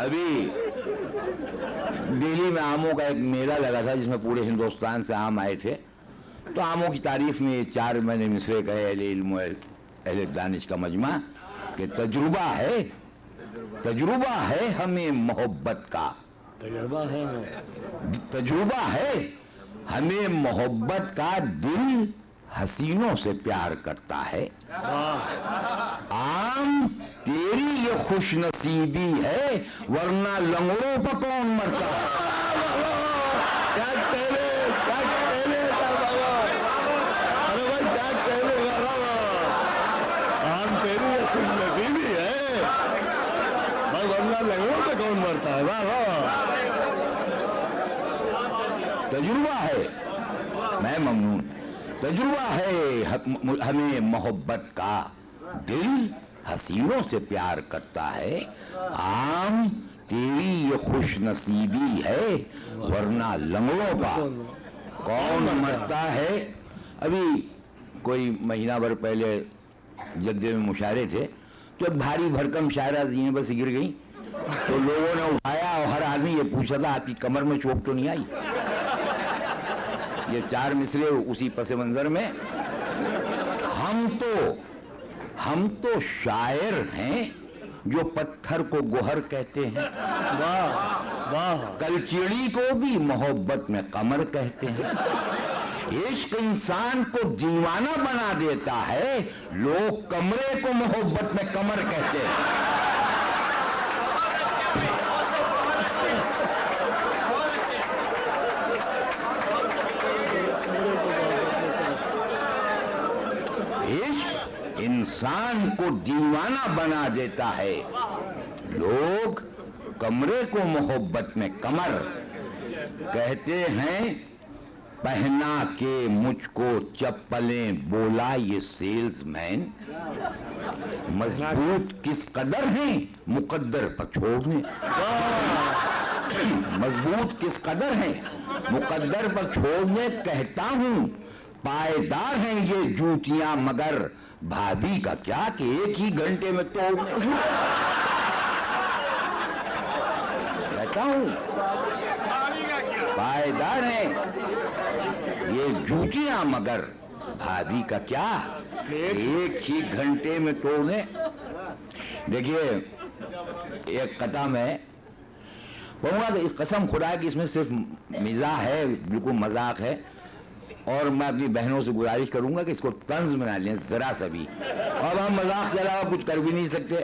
ابھی دہلی میں آموں کا ایک میلہ لگا تھا جس میں پورے ہندوستان سے آم آئے تھے. تو آموں کی تعریف میں 4 میں نے مصرے کہے اہل علم و اہل دانش کا مجمع کہ تجربہ ہے ہمیں محبت کا. تجربہ ہے ہمیں محبت کا، دل حسینوں سے پیار کرتا ہے. عام تیری یہ خوش نصیبی ہے ورنہ لنگڑوں پر کون مرتا ہے. عام تیری یہ خوش نصیبی ہے ورنہ لنگڑوں پہ کون مرتا ہے. واہ واہ. تجربہ ہے، میں ممنون. تجربہ ہے ہمیں محبت کا، دل حسینوں سے پیار کرتا ہے. عام تیری یہ خوش نصیبی ہے ورنہ لنگڑوں کا کون مرتا ہے. ابھی کوئی مہینہ بھر پہلے جدے میں مشاعرے تھے تو ایک بھاری بھرکم شاعرہ زینے پر سے گر گئی تو لوگوں نے اٹھایا اور ہر آدمی یہ پوچھا تھا آپ کی کمر میں چوٹ تو نہیں آئی. یہ 4 مصرے اسی پس منظر میں. ہم تو شاعر ہیں جو پتھر کو گوہر کہتے ہیں. واہ واہ. کل چڑی کو بھی محبت میں قمر کہتے ہیں. عشق انسان کو دیوانہ بنا دیتا ہے، لوگ کمرے کو محبت میں کمر کہتے ہیں. عشق انسان کو دیوانہ بنا دیتا ہے، لوگ کمرے کو محبت میں کمر کہتے ہیں. پہنا کے مجھ کو چپلیں بولا یہ سیلز مین، مضبوط کس قدر ہیں مقدر پر چھوڑنے. مضبوط کس قدر ہیں مقدر پر چھوڑنے. کہتا ہوں پائیدار ہیں یہ جوتیاں مگر بھابھی کا کیا کہ ایک ہی گھنٹے میں توڑنے. کہتا ہوں پائیدار ہیں یہ جوتیاں مگر بھابھی کا کیا ایک ہی گھنٹے میں توڑنے. دیکھیے ایک قطعہ میں پڑھوں گا کہ اس قسم خدا کی اس میں صرف مزاح ہے، بالکل مذاق ہے، اور میں اپنی بہنوں سے گزارش کروں گا کہ اس کو طنز بنا لیں ذرا سا بھی. اب ہم مذاق کے علاوہ کچھ کر بھی نہیں سکتے.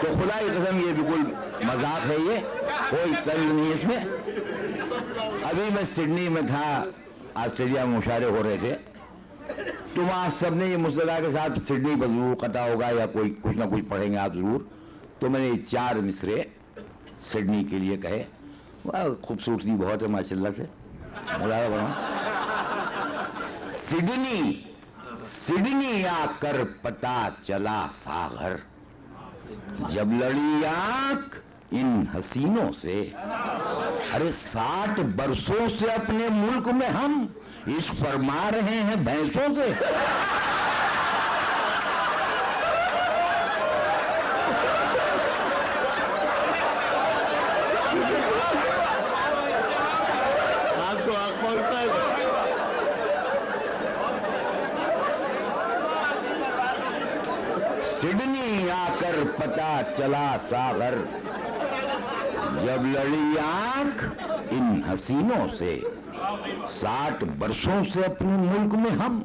تو خدا کی قسم یہ بالکل مذاق ہے، یہ کوئی طنز نہیں اس میں. ابھی میں سڈنی میں تھا، آسٹریلیا میں مشاعرے ہو رہے تھے، تو وہاں سب نے یہ مصطلح کے ساتھ سڈنی پر ضرور قطع ہوگا یا کوئی کچھ نہ کچھ پڑھیں گے آپ ضرور. تو میں نے یہ 4 مصرے سڈنی کے لیے کہے. خوبصورتی بہت ہے ماشاءاللہ سے. سڈنی آ کر پتا چلا ساغر، جب لڑی آنکھ ان حسینوں سے. ارے 60 برسوں سے اپنے ملک میں ہم عشق فرما رہے ہیں بھینسوں سے. آپ کو آنکھ پہنچتا ہے. سڈنی آ کر پتا چلا ساغر، جب لڑی آنکھ ان حسینوں سے. 60 برسوں سے اپنے ملک میں ہم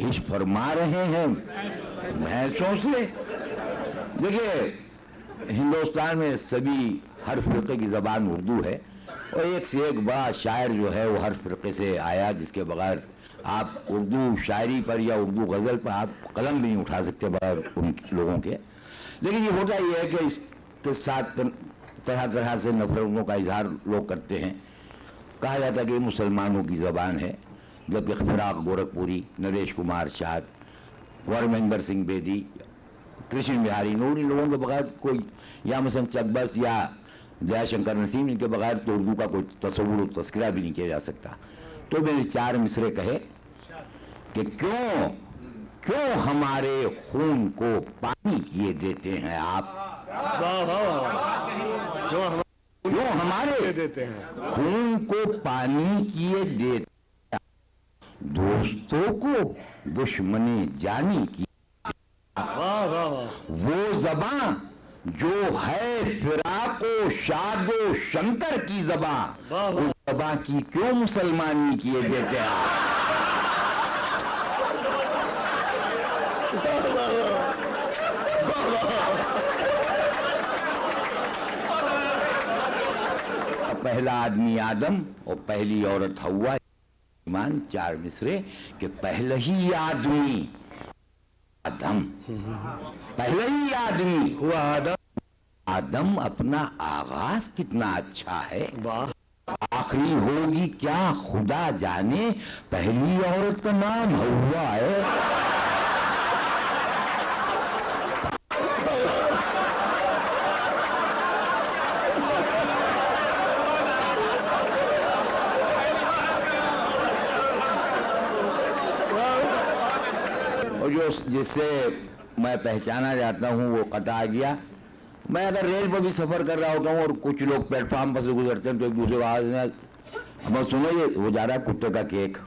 عشق فرما رہے ہیں بھینسوں سے. دیکھیے ہندوستان میں سبھی ہر فرقے کی زبان اردو ہے، اور ایک سے ایک بڑا شاعر جو ہے وہ ہر فرقے سے آیا، جس کے بغیر آپ اردو شاعری پر یا اردو غزل پر آپ قلم بھی نہیں اٹھا سکتے بغیر ان لوگوں کے. لیکن یہ ہوتا یہ ہے کہ اس کے ساتھ طرح طرح سے نفرتوں کا اظہار لوگ کرتے ہیں. کہا جاتا ہے کہ یہ مسلمانوں کی زبان ہے، جبکہ فراق گورکھپوری، نریش کمار شاد، کنور مہندر سنگھ بیدی، کرشن بہاری نور، ان لوگوں کے بغیر کوئی، یا مثلا چکبس یا جیا شنکر نسیم، ان کے بغیر تو اردو کا کوئی تصور و تذکرہ بھی نہیں کیا جا سکتا. تو میرے 4 مصرے کہے کہ کیوں ہمارے خون کو پانی کیے دیتے ہیں آپ؟ واہ واہ، کیوں ہمارے دیتے ہیں خون کو پانی کیے دیتے ہیں؟ دوستوں کو دشمنی جانی کی، واہ واہ، وہ زباں جو ہے فراق و شاد و شنکر کی زباں، اس زباں کی کیوں مسلمانی کیے دیتے ہیں؟ پہلا آدمی آدم اور پہلی عورت حوا، ایمان 4 مصرے کہ پہلا ہی آدمی آدم، پہلا ہی آدمی ہوا آدم، اپنا آغاز کتنا اچھا ہے، واہ، آخری ہوگی کیا خدا جانے، پہلی عورت کا نام حوا ہے۔ اور جس سے میں پہچانا جاتا ہوں وہ قطع گیا۔ میں اگر ریل پر بھی سفر کر رہا ہوتا ہوں اور کچھ لوگ پلیٹ فارم پر سے گزرتے ہیں تو ایک دوسرے آواز میں سنو یہ وہ جا رہا ہے کتے کا کیک،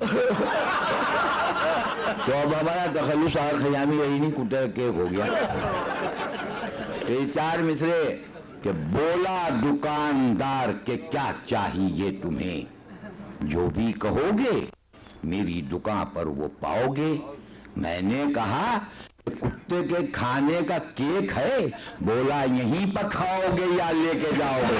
تو اب ہمارا تخلص اور خیامی یہی نہیں، کتے کا کیک ہو گیا۔ یہ 4 مصرے کہ بولا دکاندار کہ کیا چاہیے تمہیں، جو بھی کہو گے میری دکان پر وہ پاؤ گے۔ میں نے کہا کہ کتے کے کھانے کا کیک ہے، بولا یہیں پر کھاؤ گے یا لے کے جاؤ گے؟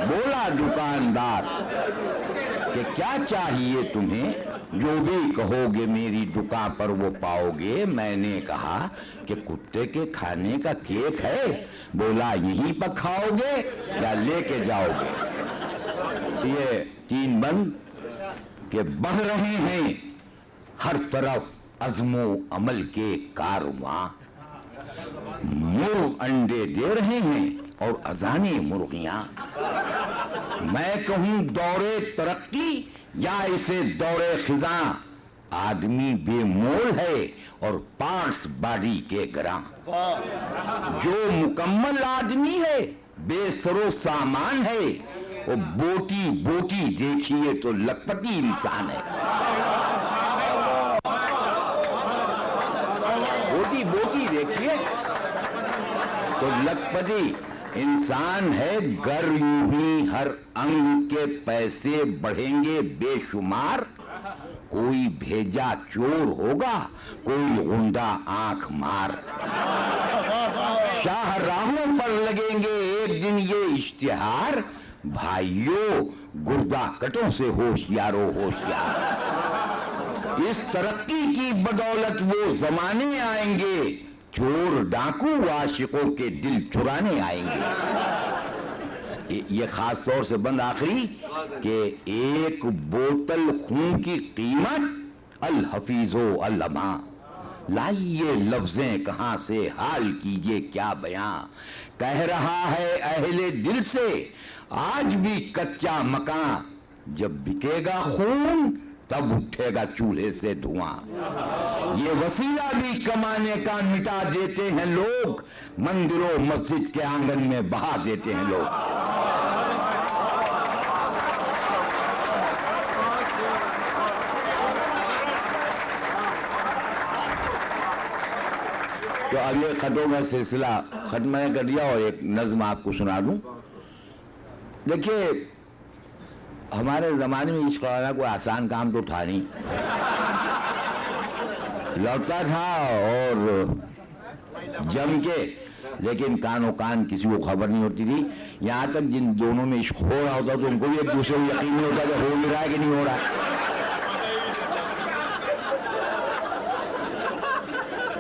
بولا دکاندار کہ کیا چاہیے تمہیں، جو بھی کہو گے میری دکان پر وہ پاؤ گے۔ میں نے کہا کہ کتے کے کھانے کا کیک ہے، بولا یہیں پر کھاؤ گے یا لے کے جاؤ گے؟ یہ 3 بند کہ بڑھ رہے ہیں ہر طرف عزم و عمل کے کارواں، مرغ انڈے دے رہے ہیں اور اذانے مرغیاں۔ میں کہوں دورے ترقی یا اسے دورے خزاں، آدمی بے مول ہے اور پارٹس باڈی کے گراں۔ جو مکمل آدمی ہے بے سر و سامان ہے، وہ بوٹی بوٹی دیکھیے تو لکھپتی انسان ہے۔ بوٹی بوٹی دیکھیے تو لکھپتی انسان ہے۔ گر یوں ہی ہر انگ کے پیسے بڑھیں گے بے شمار، کوئی بھیجا چور ہوگا کوئی غنڈہ آنکھ مار۔ شاہ راہوں پر لگیں گے ایک دن یہ اشتہار، بھائیو گردہ کٹوں سے ہوشیارو ہوشیار۔ اس ترقی کی بدولت وہ زمانے آئیں گے، چور ڈاکو عاشقوں کے دل چرانے آئیں گے۔ یہ خاص طور سے بند آخری کہ 1 بوتل خون کی قیمت الحفیظ و الاماں، لائیے لفظیں کہاں سے حال کیجئے کیا بیاں۔ کہہ رہا ہے اہل دل سے آج بھی کچا مکان، جب بکے گا خون تب اٹھے گا چولہے سے دھواں۔ یہ وسیلہ بھی کمانے کا مٹا دیتے ہیں لوگ، مندر و مسجد کے آنگن میں بہا دیتے ہیں لوگ۔ تو اب یہ خطوں کا سلسلہ ختم میں کر دیا اور ایک نظم آپ کو سنا دوں۔ دیکھیے ہمارے زمانے میں عشق کرنا کوئی آسان کام تو تھا نہیں، لڑتا تھا اور جم کے، لیکن کان و کان کسی کو خبر نہیں ہوتی تھی، یہاں تک جن دونوں میں عشق ہو رہا ہوتا تو ان کو بھی ایک دوسرے کو یقین نہیں ہوتا کہ ہو بھی رہا ہے کہ نہیں ہو رہا ہے۔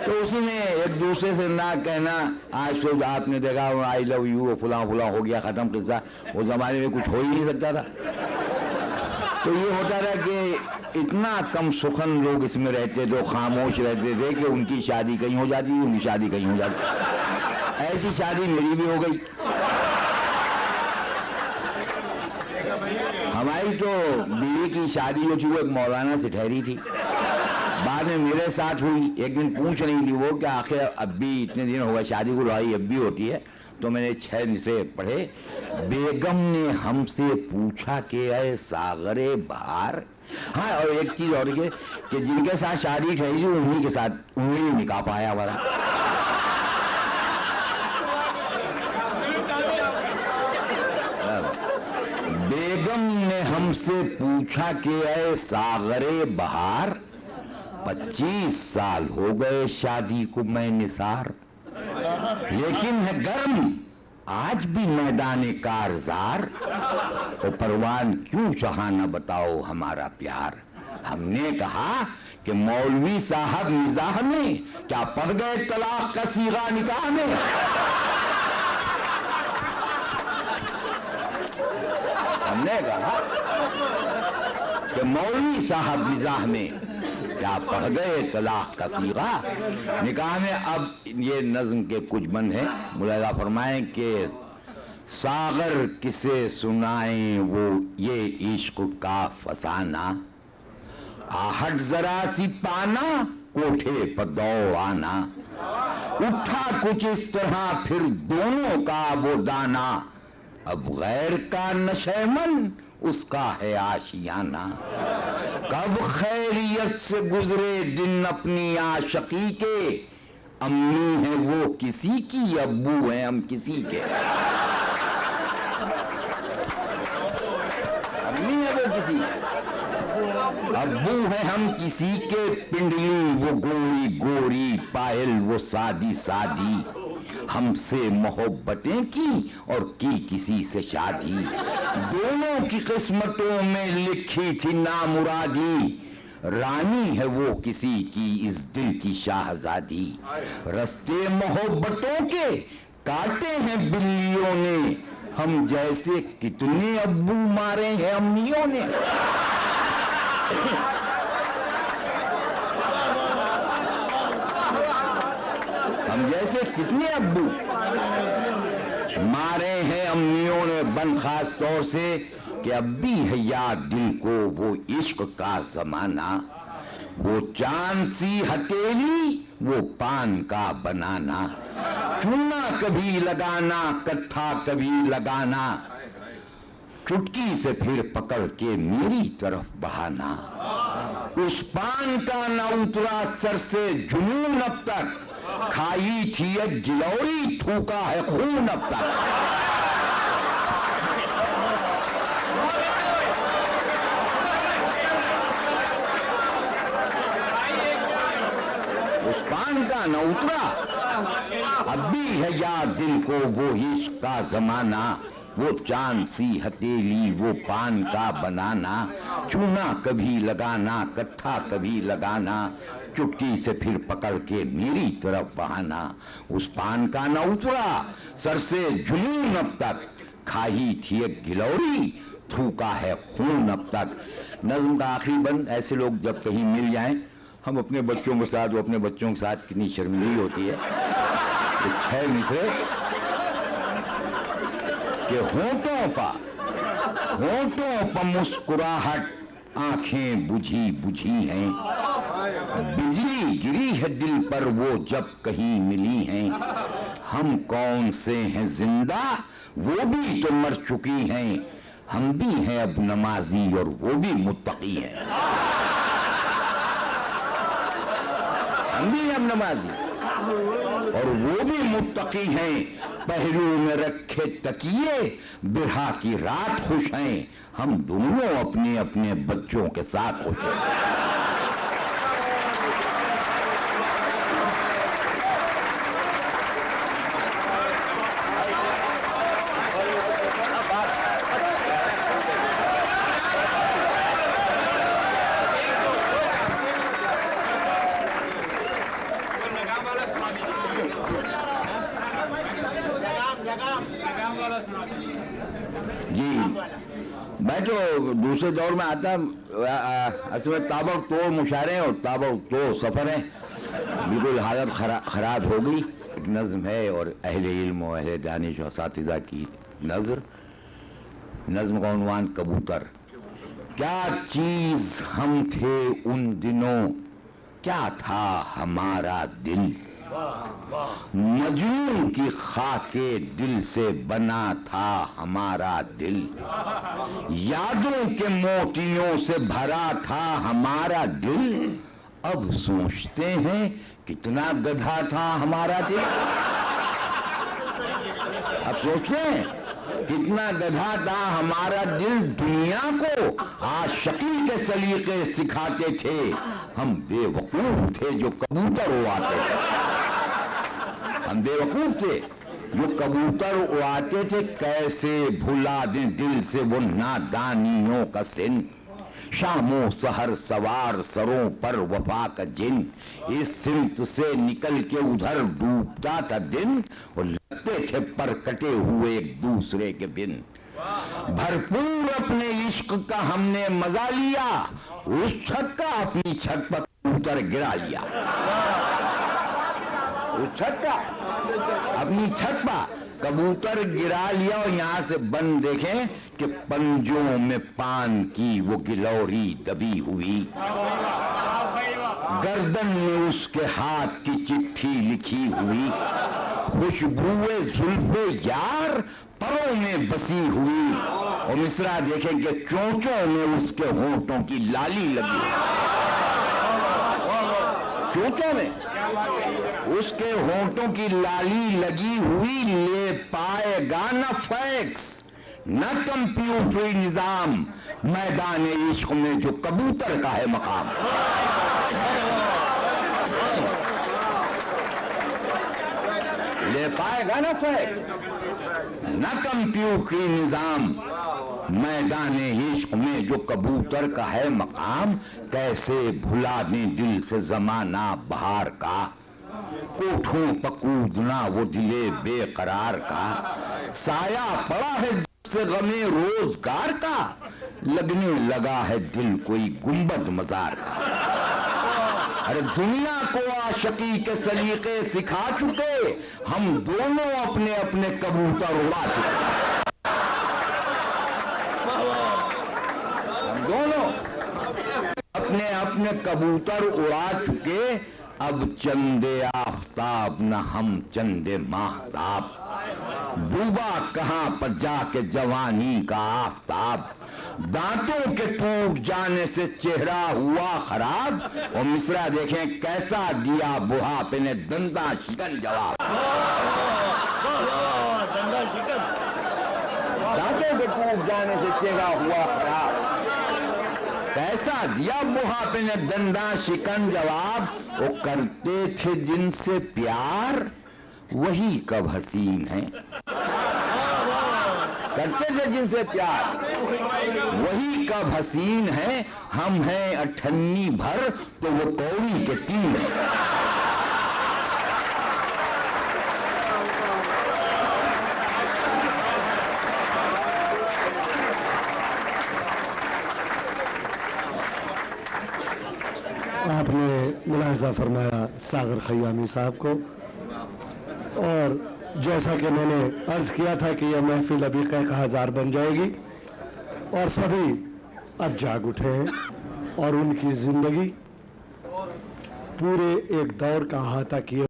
تو اسی میں ایک دوسرے سے نہ کہنا، آج تو آپ نے دیکھا آئی لو یو فلاں فلاں ہو گیا ختم قصہ، وہ زمانے میں کچھ ہو ہی نہیں سکتا تھا۔ تو یہ ہوتا تھا کہ اتنا کم سخن لوگ اس میں رہتے تھے, خاموش رہتے تھے کہ ان کی شادی کہیں ہو جاتی, ان کی شادی کہیں ہو جاتی. ایسی شادی میری بھی ہو گئی. ہماری تو بیوی کی شادی جو تھی وہ ایک مولانا سے ٹھہری تھی, بعد میں میرے ساتھ ہوئی. ایک دن پوچھ رہی تھی وہ کہ آخر اب بھی اتنے دن ہوگا شادی کو, لڑائی اب بھی ہوتی ہے؟ تو میں نے 6 مصرے پڑھے. بیگم نے ہم سے پوچھا کہ اے ساغر بہار. ہاں, اور ایک چیز اور کہ جن کے ساتھ شادی ٹھہری تھی انہی کے ساتھ انہی نکاح پایا ہوا. بیگم نے ہم سے پوچھا کہ اے ساغر بہار, 25 سال ہو گئے شادی کو میں نثار, لیکن ہے گرم آج بھی میدان کارزار. او پروان کیوں چاہا نہ بتاؤ ہمارا پیار. ہم نے کہا کہ مولوی صاحب مزاح میں کیا پڑھ گئے طلاق کا صیغہ نکاح میں. ہم نے کہا کہ مولوی صاحب مزاح میں کیا پڑھ گئے طلاق کا صیغہ نکاح میں. اب یہ نظم کے کچھ بند ہیں, ملاحظہ فرمائیں کہ ساغر کسے سنائیں وہ یہ عشق کا فسانہ, آہٹ ذرا سی پانا کوٹھے پر دوڑ آنا, اٹھا کچھ اس طرح پھر دونوں کا وہ دانا, اب غیر کا نشیمن اس کا ہے آشیانہ. کب خیریت سے گزرے دن اپنی عاشقی کے, امی ہیں وہ کسی کی ابو ہیں ہم کسی کے. امی ہیں وہ کسی ابو ہیں ہم کسی کے, پنڈلی وہ گوری گوری پائل وہ سادی سادی, ہم سے محبتیں کی اور کی کسی سے شادی, دونوں کی قسمتوں میں لکھی تھی نامرادی, رانی ہے وہ کسی کی اس دل کی شاہزادی. رستے محبتوں کے کاٹے ہیں بلیوں نے, ہم جیسے کتنے ابو مارے ہیں امیوں نے. ہم جیسے کتنے ابو مارے ہیں امیوں نے, بن خاص طور سے کہ اب بھی ہے یاد دل کو وہ عشق کا زمانہ, وہ چاند سی ہتھیلی وہ پان کا بنانا, چونا کبھی لگانا کتھا کبھی لگانا, چٹکی سے پھر پکڑ کے میری طرف بہانا. اس پان کا نہ اترا سر سے جنون اب تک, کھائی تھی ایک گلوری تھوکا ہے خون اب تک. اس پان کا نہ اترا اب بھی ہے یاد دل کو وہ عشق کا زمانہ, وہ چاند سی ہتھیلی وہ پان کا بنانا, چونا کبھی لگانا کتھا کبھی لگانا, چٹکی سے پھر پکڑ کے میری طرف بہانا. اس پان کا نہ اترا سر سے جنون اب تک, کھائی تھی ایک گلوری تھوکا ہے خون اب تک. نظم کا آخری بند, ایسے لوگ جب کہیں مل جائیں, ہم اپنے بچوں کے ساتھ, وہ اپنے بچوں کے ساتھ کتنی شرمندگی ہوتی ہے. 6 مصرے کہ ہونٹوں پر مسکراہٹ آنکھیں بجھی بجھی ہیں, بجلی گری ہے دل پر وہ جب کہیں ملی ہیں, ہم کون سے ہیں زندہ وہ بھی تو مر چکی ہیں, ہم بھی ہیں اب نمازی اور وہ بھی متقی ہیں. ہم بھی ہیں اب نمازی اور وہ بھی متقی ہیں, پہلو میں رکھے تکیے برہا کی رات خوش ہیں, ہم دونوں اپنے اپنے بچوں کے ساتھ خوش ہیں. جی میں جو دوسرے دور میں آتا اصل میں تابق تو مشاعرے اور تابق تو سفر ہیں، بالکل حالت خراب ہو گئی. ایک نظم ہے اور اہل علم و اہل دانش و اساتذہ کی نظم کا عنوان کبوتر. کیا چیز ہم تھے ان دنوں، کیا تھا ہمارا دل، مجنون کی خاک دل سے بنا تھا ہمارا دل، یادوں کے موتیوں سے بھرا تھا ہمارا دل، اب سوچتے ہیں کتنا گدھا تھا ہمارا دل. اب سوچتے ہیں کتنا گدھا تھا ہمارا دل. دنیا کو عاشقی کے سلیقے سکھاتے تھے، ہم بے وقوف تھے جو کبوتر اڑاتے تھے. ہم بے وقوف تھے جو کبوتر اڑاتے تھے. کیسے بھلا دیں دل سے وہ نادانیوں کا سن، شام و سحر سوار سروں پر وفا کا جن، اس سمت سے نکل کے ادھر ڈوبتا تھا دن، اور لگتے تھے پر کٹے ہوئے ایک دوسرے کے بن. بھرپور اپنے عشق کا ہم نے مزہ لیا، اس چھت کا اپنی چھت پر کبوتر گرا لیا. اس چھت کا اپنی چھت پر کبوتر گرا لیا. اور یہاں سے بند دیکھیں کہ پنجوں میں پان کی وہ گلوری دبی ہوئی، گردن میں اس کے ہاتھ کی چٹھی لکھی ہوئی، خوشبوئے زلف یار پروں میں بسی ہوئی. اور مصرع دیکھیں کہ چونچوں میں اس کے ہونٹوں کی لالی لگی، چونچوں میں اس کے ہونٹوں کی لالی لگی ہوئی. لے پائے گا نہ فیکس نہ کمپیوٹری نظام، میدان عشق میں جو کبوتر کا ہے مقام. لے پائے گا نہ فیکس نہ کمپیوٹری نظام، میدان عشق میں جو کبوتر کا ہے مقام. کیسے بھلا دیں دل سے زمانہ بہار کا، کوٹھوں پکودنا وہ دلے بے قرار کا، سایہ پڑا ہے جب سے غمِ روزگار کا، لگنے لگا ہے دل کوئی گنبد مزار کا. ارے دنیا کو عاشقی کے سلیقے سکھا چکے، ہم دونوں اپنے اپنے کبوتر اڑا چکے. ہم دونوں اپنے اپنے کبوتر اڑا چکے. اب چندے آفتاب نہ ہم چندے ماہتاب، ڈوبا کہاں پر جا کے جوانی کا آفتاب، دانتوں کے ٹوٹ جانے سے چہرہ ہوا خراب. اور مصرع دیکھیں کیسا دیا بڑھاپے نے دنداں شکن جواب. دانتوں کے ٹوٹ جانے سے چہرہ ہوا خراب، کیسا دیا بڑھاپے نے دنداں شکن جواب. وہ کرتے تھے جن سے پیار وہی کب حسین ہیں، کرتے تھے جن سے پیار وہی کب حسین ہیں. ہم ہیں 98 بھر تو وہ کوڑی کے 3 ہیں. آپ نے ملاحظہ فرمایا ساغر خیامی صاحب کو، اور جیسا کہ میں نے عرض کیا تھا کہ یہ محفل ابھی کہہ ہزار بن جائے گی، اور سبھی اب جاگ اٹھے ہیں اور ان کی زندگی پورے ایک دور کا احاطہ کیے